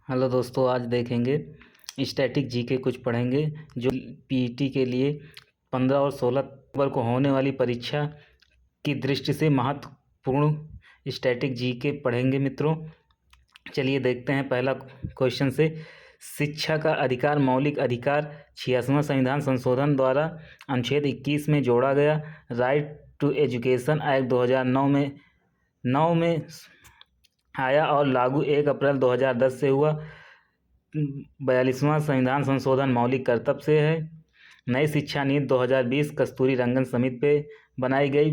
Hello दोस्तों, आज देखेंगे स्टैटिक जीके कुछ पढ़ेंगे जो पीईटी के लिए 15 और 16 अक्टूबर को होने वाली परीक्षा की दृष्टि से महत्वपूर्ण स्टैटिक जीके पढ़ेंगे मित्रों। चलिए देखते हैं पहला क्वेश्चन से। शिक्षा का अधिकार मौलिक अधिकार 86वां संविधान संशोधन द्वारा अनुच्छेद 21 में जोड़ा गया। राइट टू एजुकेशन एक्ट 2009 में आया और लागू 1 अप्रैल 2010 से हुआ। 42वां संविधान संशोधन मौलिक कर्तव्य से है। नई शिक्षा नीति 2020 कस्तूरी रंगन समिति पे बनाई गई।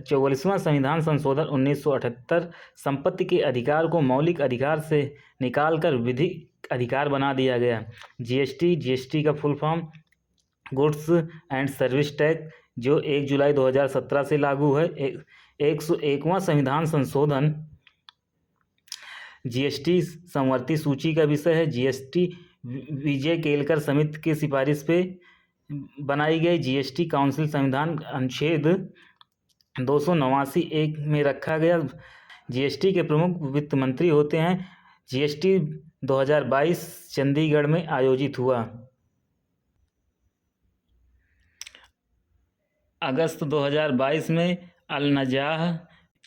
44वां संविधान संशोधन 1978 संपत्ति के अधिकार को मौलिक अधिकार से निकालकर विधिक अधिकार बना दिया गया। जीएसटी का full form goods and service tax जो 1 जुलाई 2017 से लागू है। 101वां संविधान संशोधन जीएसटी समवर्ती सूची का विषय है। जीएसटी विजय केलकर समिति की सिफारिश पे बनाई गई। जीएसटी काउंसिल संविधान अनुच्छेद 289(1) में रखा गया। जीएसटी के प्रमुख वित्त मंत्री होते हैं। जीएसटी 2022 चंडीगढ़ में आयोजित हुआ। अगस्त 2022 में अल-नजाह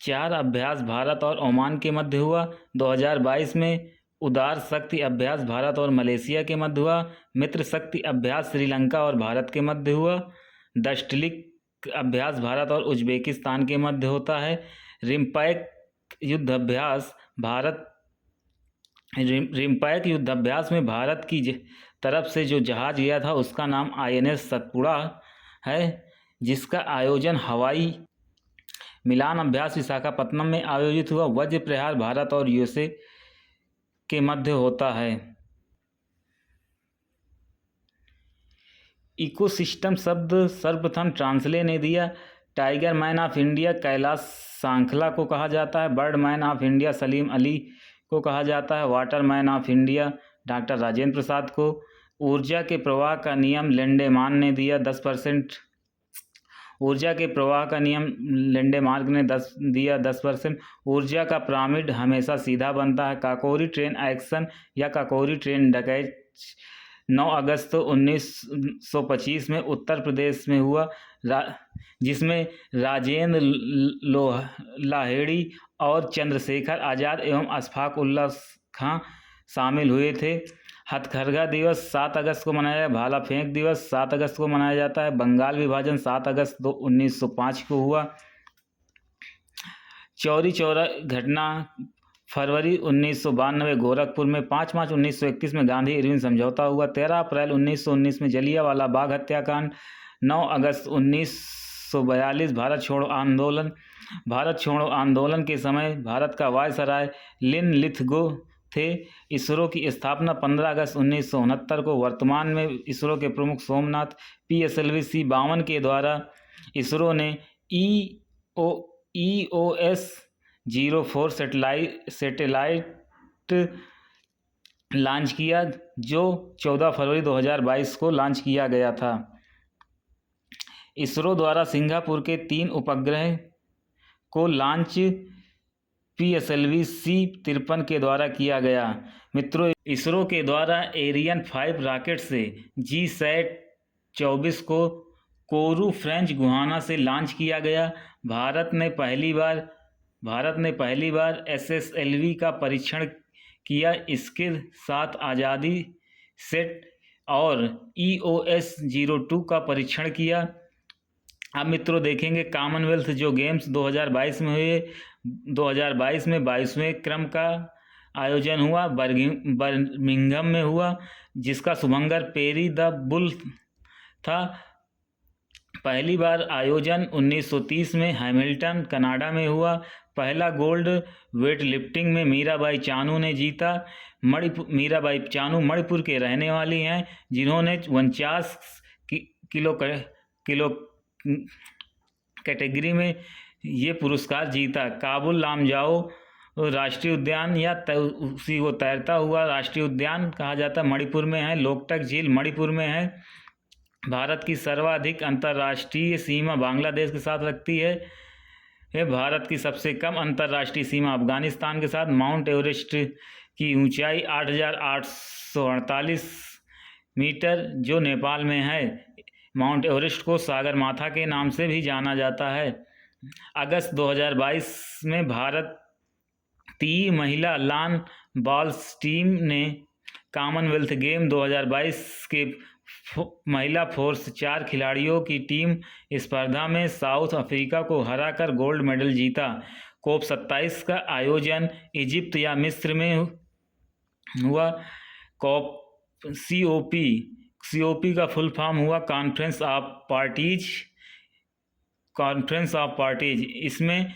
4 अभ्यास भारत और ओमान के मध्य हुआ। 2022 में उदार शक्ति अभ्यास भारत और मलेशिया के मध्य हुआ। मित्र शक्ति अभ्यास श्रीलंका और भारत के मध्य हुआ। दष्टलिक अभ्यास भारत और उज्बेकिस्तान के मध्य होता है। रिम्पैक युद्धाभ्यास में भारत की तरफ से जो जहाज गया था उसका नाम INS सतपुड़ा है, जिसका आयोजन हवाई मिलान अभ्यास विशाखापत्तनम में आयोजित हुआ। वज्र प्रहार भारत और USA के मध्य होता है। इकोसिस्टम शब्द सर्वप्रथम ट्रांसले ने दिया। Tiger man of India Kailash Sankhla को कहा जाता है। Bird man of India Salim Ali को कहा जाता है। Water man of India doctor Rajendra Prasad को। ऊर्जा के प्रवाह का नियम लेंडेमार्क ने दिया 10%। ऊर्जा के प्रवाह का नियम लेंडेमार्क ने 10%। ऊर्जा का पिरामिड हमेशा सीधा बनता है। काकोरी ट्रेन एक्शन या काकोरी ट्रेन डकैत 9 अगस्त 1925 में उत्तर प्रदेश में हुआ, जिसमें राजेंद्र लाहिड़ी और चंद्रशेखर आज़ाद एवं अशफाक उल्लाह खां शामिल हुए थे। हथकरघा दिवस 7 अगस्त को मनाया जाता है। भाला फेंक दिवस 7 अगस्त को मनाया जाता है। बंगाल विभाजन 7 अगस्त 1905 को हुआ। चौरी चौरा घटना फरवरी 1992 गोरखपुर में। 5 मार्च 1931 में गांधी इरविन समझौता हुआ। 13 अप्रैल 1919 में जलियांवाला बाग हत्याकांड। 9 अगस्त 1942 भारत छोड़ो आंदोलन के समय भारत का वायसराय लिन लिथगो थे। इसरो की स्थापना 15 अगस्त 1969 को। वर्तमान में इसरो के प्रमुख सोमनाथ PSLV C-52 के द्वारा इसरो ने EOS 04 सैटेलाइट लॉन्च किया, जो 14 फरवरी 2022 को लॉन्च किया गया था। इसरो द्वारा सिंगापुर के 3 उपग्रह को लॉन्च PSLV C-53 के द्वारा किया गया। मित्रों, इसरो के द्वारा एरियन 5 रॉकेट से GSAT-24 को कोरू फ्रेंच गुयाना से लॉन्च किया गया। भारत ने पहली बार SSLV का परीक्षण किया। इसके साथ आज़ादी सेट और EOS 02 का परीक्षण किया। अब मित्रों देखेंगे कॉमनवेल्थ जो गेम्स 2022 में हुए। 2022 में 22वें क्रम का आयोजन हुआ, बर्मिंघम में हुआ, जिसका शुभंकर पेरी द बुल था। पहली बार आयोजन 1930 में हैमिल्टन कनाडा में हुआ। पहला गोल्ड वेट लिफ्टिंग में मीराबाई चानू ने जीता। मीराबाई चानू मणिपुर के रहने वाली हैं, जिन्होंने 49 किलो कैटेगरी में ये पुरस्कार जीता। काबुल लामजाओ राष्ट्रीय उद्यान या उसी को तैरता हुआ राष्ट्रीय उद्यान कहा जाता है, मणिपुर में है। लोकटक झील मणिपुर में है। भारत की सर्वाधिक अंतर्राष्ट्रीय सीमा बांग्लादेश के साथ लगती है। भारत की सबसे कम अंतर्राष्ट्रीय सीमा अफगानिस्तान के साथ। माउंट एवरेस्ट की ऊंचाई 8,848 मीटर जो नेपाल में है। माउंट एवरेस्ट को सागरमाथा के नाम से भी जाना जाता है। अगस्त 2022 में भारतीय महिला लॉन बॉल्स टीम ने कॉमनवेल्थ गेम 2022 के महिला फोर्स 4 खिलाड़ियों की टीम स्पर्धा में साउथ अफ्रीका को हराकर गोल्ड मेडल जीता। कोप 27 का आयोजन इजिप्ट या मिस्र में हुआ। सीओपी का फुल फॉर्म हुआ कॉन्फ्रेंस ऑफ पार्टीज। इसमें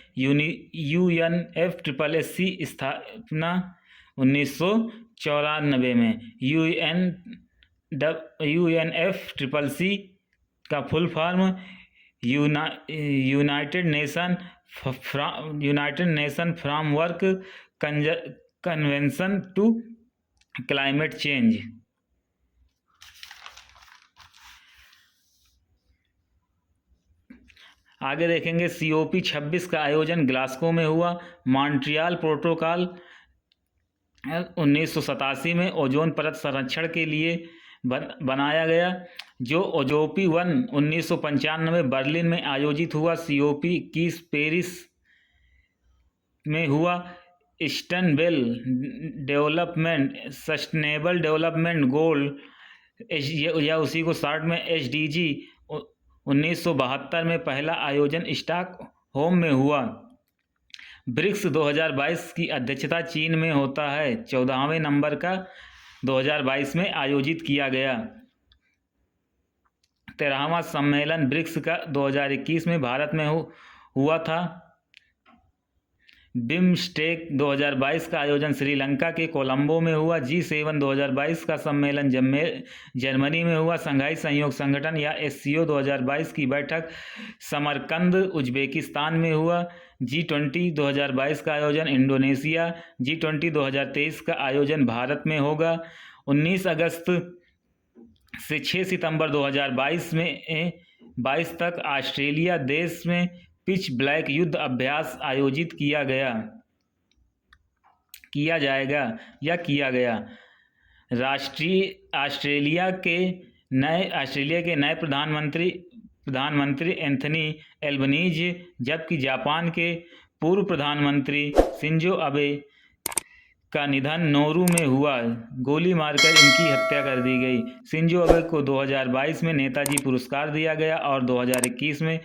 UNFSSC स्थापना 1994 में। UNFSSC का full form united nation framework convention to climate change. आगे देखेंगे COP 26 का आयोजन ग्लासगो में हुआ। मॉन्ट्रियल प्रोटोकॉल 1987 में ओजोन परत संरक्षण के लिए बनाया गया, जो ओजोपी 1 1995 में बर्लिन में आयोजित हुआ। COP 21 पेरिस में हुआ। सस्टेनेबल डेवलपमेंट गोल या उसी को शॉर्ट में SDG 1972 में पहला आयोजन स्टॉकहोम में हुआ। ब्रिक्स 2022 की अध्यक्षता चीन में होता है। 14वें नंबर का 2022 में आयोजित किया गया। 13वां सम्मेलन ब्रिक्स का 2021 में भारत में हुआ था। बिम्स्टेक 2022 का आयोजन श्रीलंका के कोलंबो में हुआ। G7 2022 का सम्मेलन जर्मनी में हुआ। संघाई सहयोग संगठन या SCO 2022 की बैठक समरकंद उज्बेकिस्तान में हुआ। G20 2022 का आयोजन इंडोनेशिया। G20 2023 का आयोजन भारत में होगा। 19 अगस्त से 6 सितंबर 2022 तक ऑस्ट्रेलिया देश में पिच ब्लैक युद्ध अभ्यास आयोजित किया जाएगा। ऑस्ट्रेलिया के नए प्रधानमंत्री एंथनी एल्बनीज, जबकि जापान के पूर्व प्रधानमंत्री शिंजो अबे का निधन नोरू में हुआ। गोली मारकर इनकी हत्या कर दी गई। शिंजो अबे को 2022 में नेताजी पुरस्कार दिया गया और 2021 में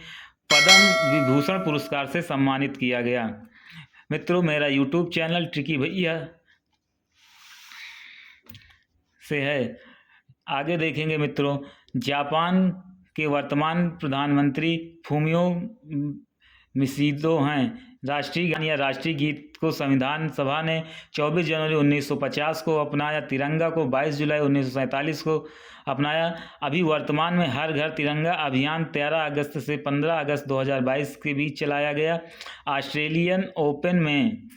पद्म विभूषण पुरस्कार से सम्मानित किया गया। मित्रों, मेरा YouTube चैनल ट्रिकी भैया से है। आगे देखेंगे मित्रों, जापान के वर्तमान प्रधानमंत्री फूमियो किशिदा हैं। राष्ट्रीय गान या राष्ट्रीय गीत को संविधान सभा ने 24 जनवरी 1950 को अपनाया। तिरंगा को 22 जुलाई 1947 को अपनाया। अभी वर्तमान में हर घर तिरंगा अभियान 13 अगस्त से 15 अगस्त 2022 के बीच चलाया गया। ऑस्ट्रेलियन ओपन में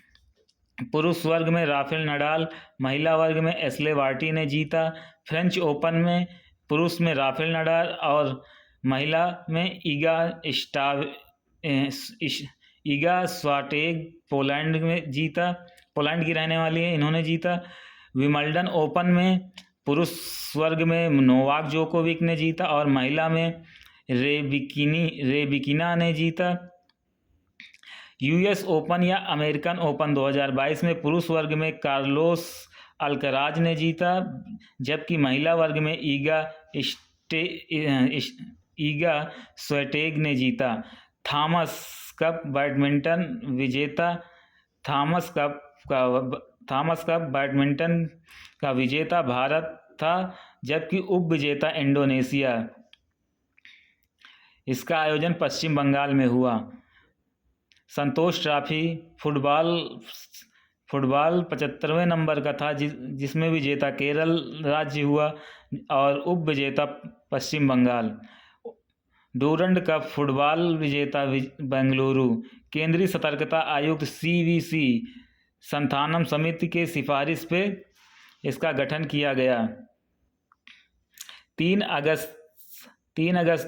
पुरुष वर्ग में राफेल नडाल, महिला वर्ग में एशले बार्टी ने जीता। फ्रेंच ओपन में पुरुष में राफेल नडाल और महिला में ईगा स्वाटेग पोलैंड की रहने वाली है, इन्होंने जीता। विंबलडन ओपन में पुरुष वर्ग में नोवाक जोकोविक ने जीता और महिला में रेबिकिना ने जीता। US ओपन या अमेरिकन ओपन 2022 में पुरुष वर्ग में कार्लोस अल्कराज ने जीता, जबकि महिला वर्ग में ईगा स्वेटेग ने जीता। थॉमस कप बैडमिंटन का विजेता भारत था, जबकि उप विजेता इंडोनेशिया। इसका आयोजन पश्चिम बंगाल में हुआ। संतोष ट्रॉफी फुटबॉल 75वें नंबर का था, जिसमें विजेता केरल राज्य हुआ और उप विजेता पश्चिम बंगाल। डूरंड कप फुटबॉल विजेता बेंगलुरु। केंद्रीय सतर्कता आयुक्त CVC संथानम समिति के सिफारिश पे इसका गठन किया गया। 3 अगस्त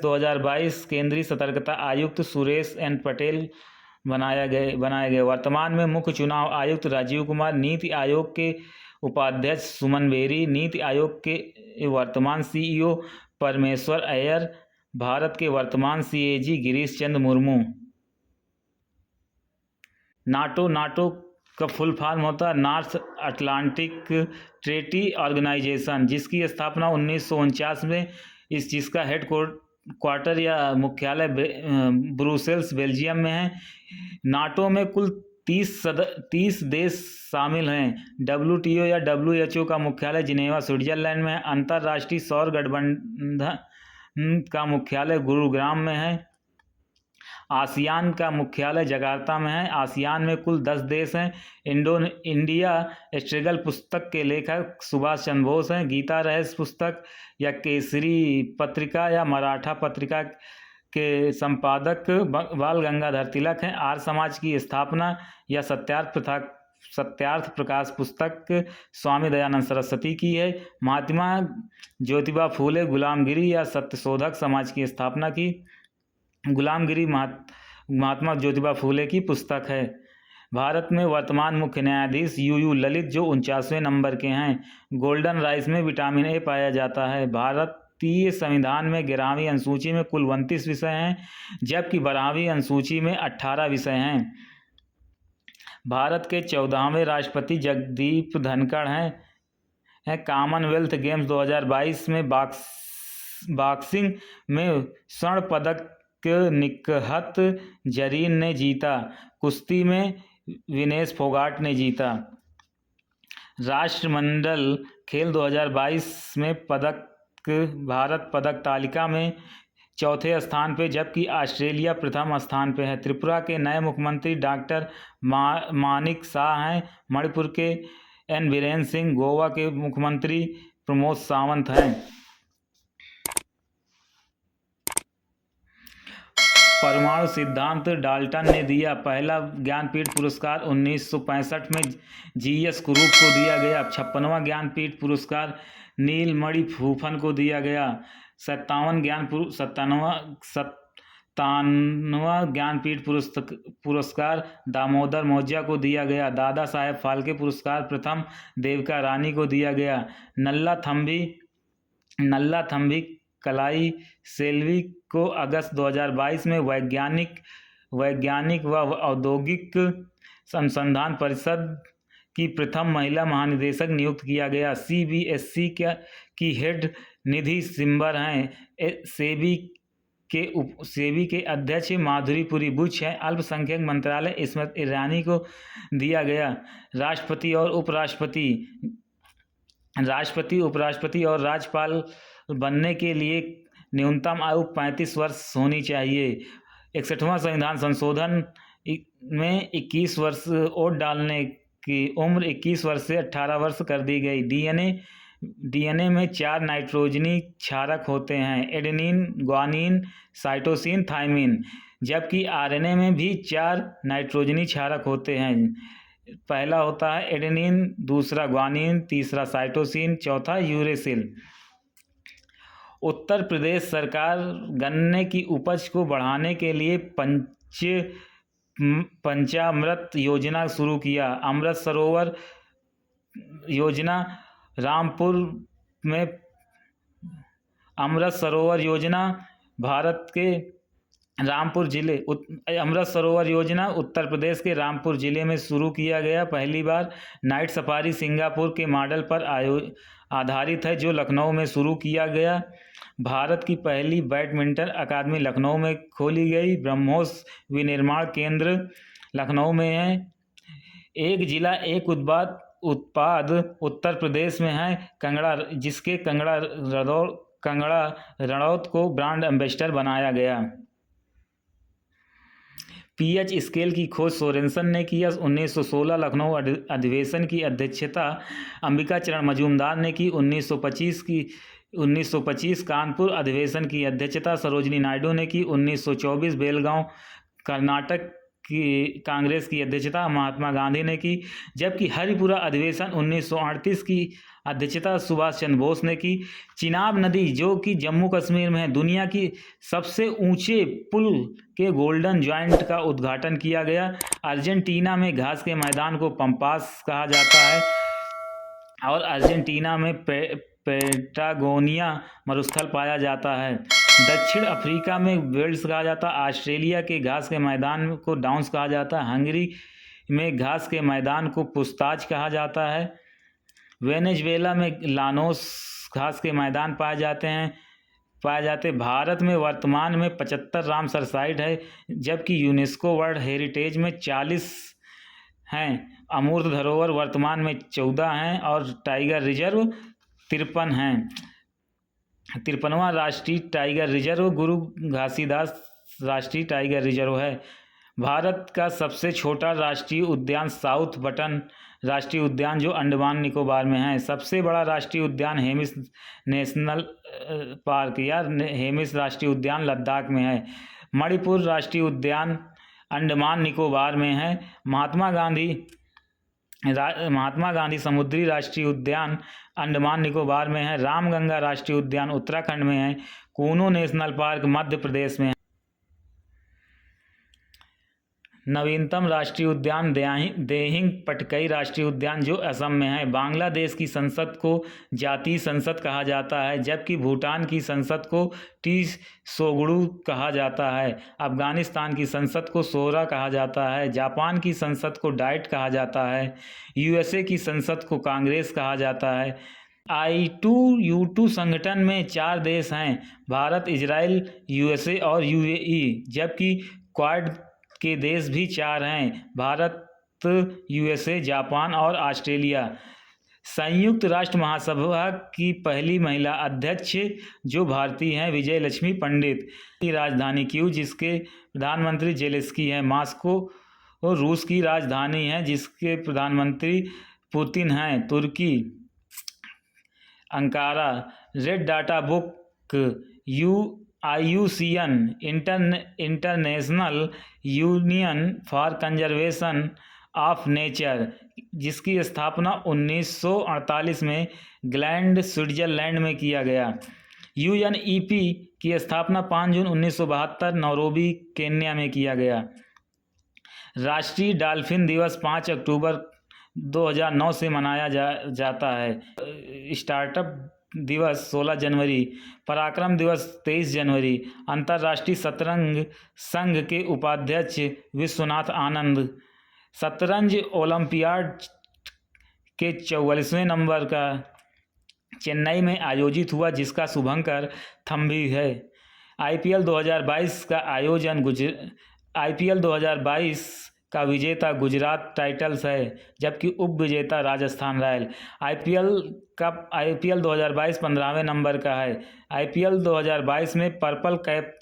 2022 केंद्रीय सतर्कता आयुक्त सुरेश एन पटेल बनाए गए। वर्तमान में मुख्य चुनाव आयुक्त राजीव कुमार, नीति आयोग के उपाध्यक्ष सुमन बेरी, नीति आयोग के वर्तमान सीईओ परमेश्वर अय्यर, भारत के वर्तमान सीएजी गिरीश चंद्र मुर्मू। नाटो का फुल फॉर्म होता है नॉर्थ अटलांटिक ट्रेटी ऑर्गेनाइजेशन, जिसकी स्थापना 1949 में जिसका हेड क्वार्टर या मुख्यालय ब्रुसेल्स बेल्जियम में है। नाटो में कुल 30 देश शामिल हैं। WTO या WHO का मुख्यालय जिनेवा स्विट्जरलैंड में है। अंतर्राष्ट्रीय सौर गठबंधन का मुख्यालय गुरुग्राम में है। आसियान का मुख्यालय जकार्ता में है। आसियान में कुल 10 देश हैं। इंडिया स्ट्रगल पुस्तक के लेखक सुभाष चंद्र बोस हैं। गीता रहस्य पुस्तक या केसरी पत्रिका या मराठा पत्रिका के संपादक बाल गंगाधर तिलक हैं। आर्य समाज की स्थापना या सत्यार्थ प्रकाश पुस्तक स्वामी दयानंद सरस्वती की है। महात्मा ज्योतिबा फूले गुलामगिरी या सत्यशोधक समाज की स्थापना की। गुलामगिरी महात्मा ज्योतिबा फूले की पुस्तक है। भारत में वर्तमान मुख्य न्यायाधीश यूयू ललित, जो 49वें नंबर के हैं। गोल्डन राइस में विटामिन ए पाया जाता है। भारतीय संविधान में 11वीं अनुसूची में कुल 29 विषय हैं, जबकि 12वीं अनुसूची में 18 विषय हैं। भारत के 14वें राष्ट्रपति जगदीप धनखड़ हैं। कॉमनवेल्थ गेम्स 2022 में बॉक्सिंग में स्वर्ण पदक निकहत जरीन ने जीता। कुश्ती में विनेश फोगाट ने जीता। राष्ट्रमंडल खेल 2022 में भारत पदक तालिका में चौथे स्थान पे, जबकि ऑस्ट्रेलिया प्रथम स्थान पे है। त्रिपुरा के नए मुख्यमंत्री डॉक्टर मानिक शाह हैं। मणिपुर के एन बीरेन सिंह, गोवा के मुख्यमंत्री प्रमोद सावंत हैं। परमाणु सिद्धांत डाल्टन ने दिया। पहला ज्ञानपीठ पुरस्कार 1965 में GS कुरूप को दिया गया। 56वां ज्ञानपीठ पुरस्कार नीलमणि फूफन को दिया गया। 57वां ज्ञानपीठ पुरस्कार दामोदर मौर्य को दिया गया। दादा साहेब फाल्के पुरस्कार प्रथम देविका रानी को दिया गया। नल्ला थंभी कलाई सेल्वी को अगस्त 2022 में वैज्ञानिक व औद्योगिक अनुसंधान परिषद की प्रथम महिला महानिदेशक नियुक्त किया गया। CBSE की हेड निधि सिम्बर हैं। सेबी के अध्यक्ष माधुरीपुरी बुच हैं। अल्पसंख्यक मंत्रालय स्मृति ईरानी को दिया गया। राष्ट्रपति, उपराष्ट्रपति और राज्यपाल बनने के लिए न्यूनतम आयु 35 वर्ष होनी चाहिए। 61वां संविधान संशोधन में 21 वर्ष वोट डालने की उम्र 21 वर्ष से 18 वर्ष कर दी गई। डीएनए में 4 नाइट्रोजनी क्षारक होते हैं, एडेनिन, ग्वानिन, साइटोसिन, थाइमिन, जबकि आरएनए में भी 4 नाइट्रोजनी क्षारक होते हैं। पहला होता है एडेनिन, दूसरा ग्वानिन, तीसरा साइटोसिन, चौथा यूरेसिल। उत्तर प्रदेश सरकार गन्ने की उपज को बढ़ाने के लिए पंचामृत योजना शुरू किया। अमृत सरोवर योजना उत्तर प्रदेश के रामपुर जिले में शुरू किया गया। पहली बार नाइट सफारी सिंगापुर के मॉडल पर आधारित है, जो लखनऊ में शुरू किया गया। भारत की पहली बैडमिंटन अकादमी लखनऊ में खोली गई। ब्रह्मोस विनिर्माण केंद्र लखनऊ में है। एक जिला एक उत्पाद उत्तर प्रदेश में है कंगड़ा, जिसके कंगड़ा रणौत को ब्रांड एम्बेसडर बनाया गया। पीएच स्केल की खोज सोरेनसन ने किया। 1916 लखनऊ अधिवेशन की अध्यक्षता अंबिका चरण मजूमदार ने की। 1925 कानपुर अधिवेशन की अध्यक्षता सरोजिनी नायडू ने की। 1924 बेलगांव कर्नाटक कांग्रेस की अध्यक्षता महात्मा गांधी ने की, जबकि हरिपुरा अधिवेशन 1938 की अध्यक्षता सुभाष चंद्र बोस ने की। चिनाब नदी जो कि जम्मू कश्मीर में है, दुनिया की सबसे ऊंचे पुल के गोल्डन जॉइंट का उद्घाटन किया गया। अर्जेंटीना में घास के मैदान को पंपास कहा जाता है और अर्जेंटीना में पेटागोनिया मरुस्थल पाया जाता है। दक्षिण अफ्रीका में वेल्स कहा जाता है। ऑस्ट्रेलिया के घास के मैदान को डाउन्स कहा जाता है। हंगरी में घास के मैदान को पुस्ताज कहा जाता है। वेनेजुएला में लानोस घास के मैदान पाए जाते। भारत में वर्तमान में 75 रामसर साइट है, जबकि यूनेस्को वर्ल्ड हेरिटेज में 40 हैं। अमूर्त धरोहर वर्तमान में 14 हैं और टाइगर रिजर्व 53 हैं। 53वां राष्ट्रीय टाइगर रिजर्व गुरु घासीदास राष्ट्रीय टाइगर रिजर्व है। भारत का सबसे छोटा राष्ट्रीय उद्यान साउथ बटन राष्ट्रीय उद्यान जो अंडमान निकोबार में है। सबसे बड़ा राष्ट्रीय उद्यान हेमिस नेशनल पार्क या हेमिस राष्ट्रीय उद्यान लद्दाख में है। मणिपुर राष्ट्रीय उद्यान अंडमान निकोबार में है। महात्मा गांधी समुद्री राष्ट्रीय उद्यान अंडमान निकोबार में है। रामगंगा राष्ट्रीय उद्यान उत्तराखंड में है। कूनो नेशनल पार्क मध्य प्रदेश में है। नवीनतम राष्ट्रीय उद्यान देहिंग पटकई राष्ट्रीय उद्यान जो असम में है। बांग्लादेश की संसद को जातीय संसद कहा जाता है, जबकि भूटान की संसद को टीसोगुडू कहा जाता है। अफगानिस्तान की संसद को सोरा कहा जाता है। जापान की संसद को डाइट कहा जाता है। यूएसए की संसद को कांग्रेस कहा जाता है। I2U2 संगठन में 4 देश हैं, भारत, इजराइल, यूएसए और यूएई, जबकि क्वाड के देश भी 4 हैं, भारत, यूएसए, जापान और ऑस्ट्रेलिया। संयुक्त राष्ट्र महासभा की पहली महिला अध्यक्ष जो भारतीय हैं विजय लक्ष्मी पंडित। की राजधानी कीव जिसके प्रधानमंत्री जेलेंस्की हैं। मॉस्को रूस की राजधानी है जिसके प्रधानमंत्री पुतिन हैं। तुर्की Ankara. Red data book IUCN International Union for Conservation of Nature जिसकी स्थापना 1948 में ग्लैंड स्विट्जरलैंड में किया गया। UNEP की स्थापना 5 जून 1972 नैरोबी केन्या में किया गया। राष्ट्रीय डॉल्फिन दिवस 5 अक्टूबर 2009 से मनाया जाता है। स्टार्टअप दिवस 16 जनवरी, पराक्रम दिवस 23 जनवरी, अंतर्राष्ट्रीय शतरंज संघ के उपाध्यक्ष विश्वनाथ आनंद, शतरंज ओलंपियाड के 44वें नंबर का चेन्नई में आयोजित हुआ जिसका शुभंकर थम्बी है। IPL 2022 का आयोजन IPL 2022 का विजेता गुजरात टाइटल्स है, जबकि उप विजेता राजस्थान रॉयल। IPL 2022 15वें नंबर का है। IPL 2022 में पर्पल कैप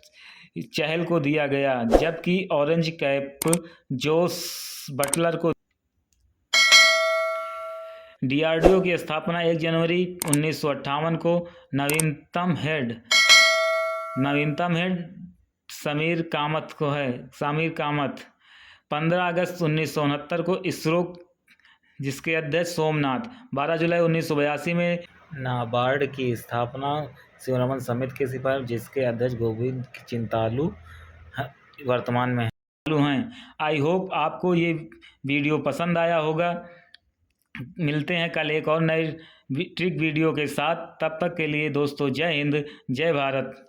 चहल को दिया गया, जबकि ऑरेंज कैप जोस बटलर को। DRDO की स्थापना 1 जनवरी 1958 को। नवीनतम हेड समीर कामत को है। 15 अगस्त 1969 को इसरो जिसके अध्यक्ष सोमनाथ। 12 जुलाई 1982 में नाबार्ड की स्थापना शिवरमन समिति के सिपाही जिसके अध्यक्ष गोविंद चिंतालू वर्तमान में हैं। आई होप आपको ये वीडियो पसंद आया होगा। मिलते हैं कल एक और नई ट्रिक वीडियो के साथ। तब तक के लिए दोस्तों जय हिंद, जय भारत।